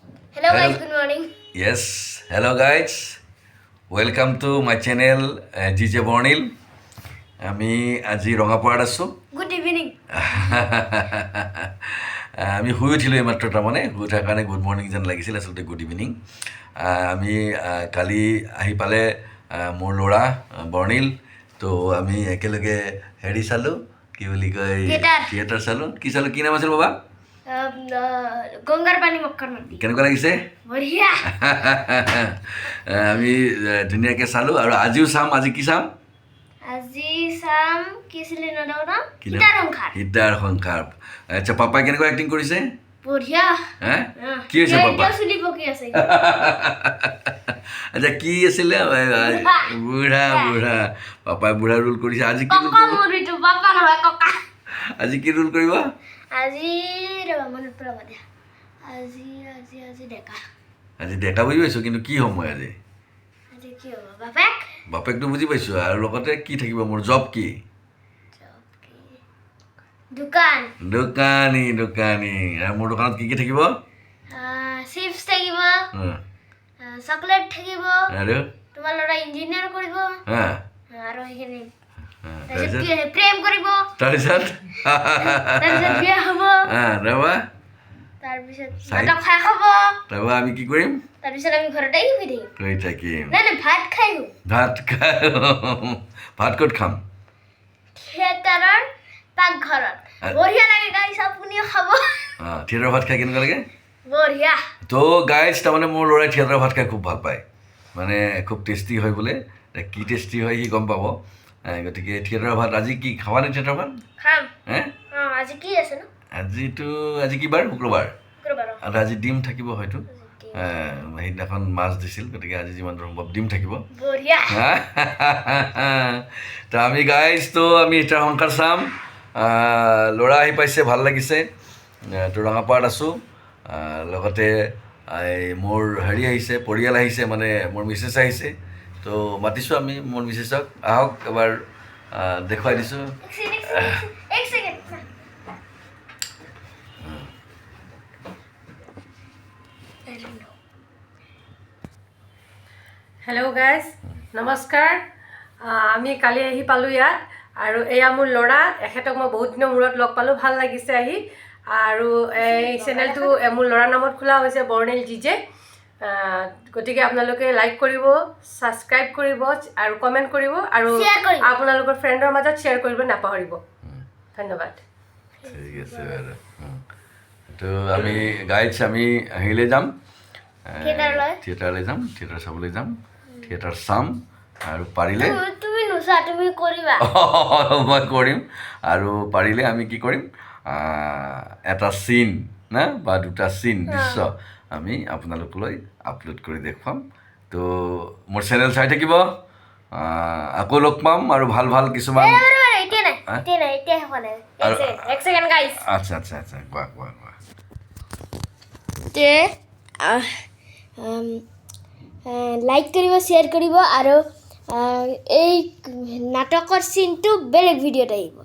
Hello guys, good morning. Yes, hello guys. Welcome to my channel DJ Bornil. আমি আজি ৰঙাপাৰাত আছোঁ। Good evening. আমি শুই উঠিলোঁ এইমাত্ৰ তাৰমানে শুই উঠাৰ কাৰণে গুড মৰ্ণিং যেন লাগিছিল আচলতে গুড ইভিনিং। আমি কালি আহি পালে মোৰ ল'ৰা বৰ্ণিল, তো আমি একেলগে হেৰি চালোঁ, কি বুলি কয় থিয়েটাৰ চালোঁ। কি চালোঁ, কি নাম আছিল বাবা? গংগাৰ পানী মক্কাৰ নদী। কেনেকুৱা লাগিছে? বঢ়িয়া। আমি ধুনীয়াকৈ চালোঁ আৰু আজিও চাম। আজি কি চাম? আজি চাম কি আছিলে নদাও না? সীতাৰ সংসাৰ। আচ্ছা, পাপাই কেনেকুৱা এক্টিং কৰিছে? বঢ়িয়া। হে কি হৈছে পাপা? চুলি পকি আছে। আচ্ছা, কি আছিলে? বুঢ়া বুঢ়া। পাপাই বুঢ়া ৰোল কৰিছে। আজি কি আজি কি ৰোল কৰিব? আজি ৰবা মনত পেলাব দিয়া। আজি আজি আজি ডেকা। আজি ডেকা বুজি পাইছোঁ, কিন্তু কি সময় আজি? আজি কি হ'ব? বাপেক? বাপেকটো বুজি পাইছোঁ, আৰু লগতে কি থাকিব? মোৰ জব কি? দোকান। দোকানী দোকানী। আৰু মোৰ দোকানত কি কি থাকিব? চিপছ থাকিব, চকলেট থাকিব, আৰু তোমাৰ ল'ৰা ইঞ্জিনিয়াৰ কৰিব, আৰু সেইখিনি তাৰপিছত প্ৰেম কৰিব, তাৰপিছত বিয়া হ'ব, ৰবা তাৰপিছত নাটক খাই খাব, ৰবা আমি কি কৰিম? তাৰপিছত আমি ঘৰতে শুই থাকিম। শুই থাকিম। নাই নাই, ভাত খাই শুম। ভাত ক'ত খাম? থিয়েটাৰৰ পাকঘৰত। বঢ়িয়া লাগে গাইছ, আপুনিও খাব। থিয়েটাৰৰ ভাত খাই কেনেকুৱা লাগে? বঢ়িয়া। তো গাইজ, তাৰমানে মোৰ ল'ৰাই থিয়েটাৰৰ ভাত খাই খুব ভাল পায়, মানে খুব টেষ্টি হয় বোলে। কি টেষ্টি হয় সি গম পাব। গতিকে থিয়েটাৰৰ ভাত আজি কি খাবা নে? থিয়েটাৰৰ ভাত খাম। আজি কি আছে ন? আজি কি বাৰ? শুক্ৰবাৰ। শুক্ৰবাৰ। আৰু আজি ডিম থাকিব হয়তো। সেইদিনাখন মাছ দিছিল, গতিকে আজি যিমান সম্ভৱ ডিম থাকিব। বঢ়িয়া। তো আমি গাইজ, তো আমি থিয়েটাৰ সংসাৰ চাম। ল'ৰা আহি পাইছে, ভাল লাগিছে। তো ৰঙাপাৰাত আছোঁ। লগতে মোৰ হেৰি আহিছে, পৰিয়াল আহিছে, মানে মোৰ মিছেছ আহিছে। তো মাতিছোঁ আমি মোৰ মিছেছক, আহক এবাৰ দেখুৱাই দিছোঁ। এক ছেকেণ্ড। হেল্ল' গাইজ, নমস্কাৰ। আমি কালি আহি পালোঁ ইয়াত, আৰু এয়া মোৰ ল'ৰা। এখেতক মই বহুত দিনৰ মূৰত লগ পালোঁ, ভাল লাগিছে আহি। আৰু এই চেনেলটো মোৰ ল'ৰাৰ নামত খোলা হৈছে, বৰ্ণিল DJ। গতিকে আপোনালোকে লাইক কৰিব, ছাবস্ক্ৰাইব কৰিব, আৰু কমেণ্ট কৰিব, আৰু আপোনালোকৰ ফ্ৰেণ্ডৰ মাজত শ্বেয়াৰ কৰিব নাপাহৰিব। ধন্যবাদ। ঠিক আছে বাৰু। তো আমি গাইজ, আমি হেৰিলৈ যাম, থিয়েটাৰলৈ যাম, থিয়েটাৰ চাবলৈ যাম, থিয়েটাৰ চাম, আৰু পাৰিলে তুমি নোচোৱা, তুমি কৰিবা। মই কৰিম। আৰু পাৰিলে আমি কি কৰিম, এটা চিন না বা দুটা চিন দৃশ্য আমি আপোনালোকলৈ আপলোড কৰি দেখুৱাম। তো মোৰ চেনেল চাই থাকিব। আকৌ লগ পাম আৰু ভাল ভাল কিছুমান। আচ্ছা আচ্ছা আচ্ছা, কোৱা কোৱা কোৱা। লাইক কৰিব, শ্বেয়াৰ কৰিব, আৰু এই নাটকৰ চিনটো বেলেগ ভিডিঅ'ত আহিব।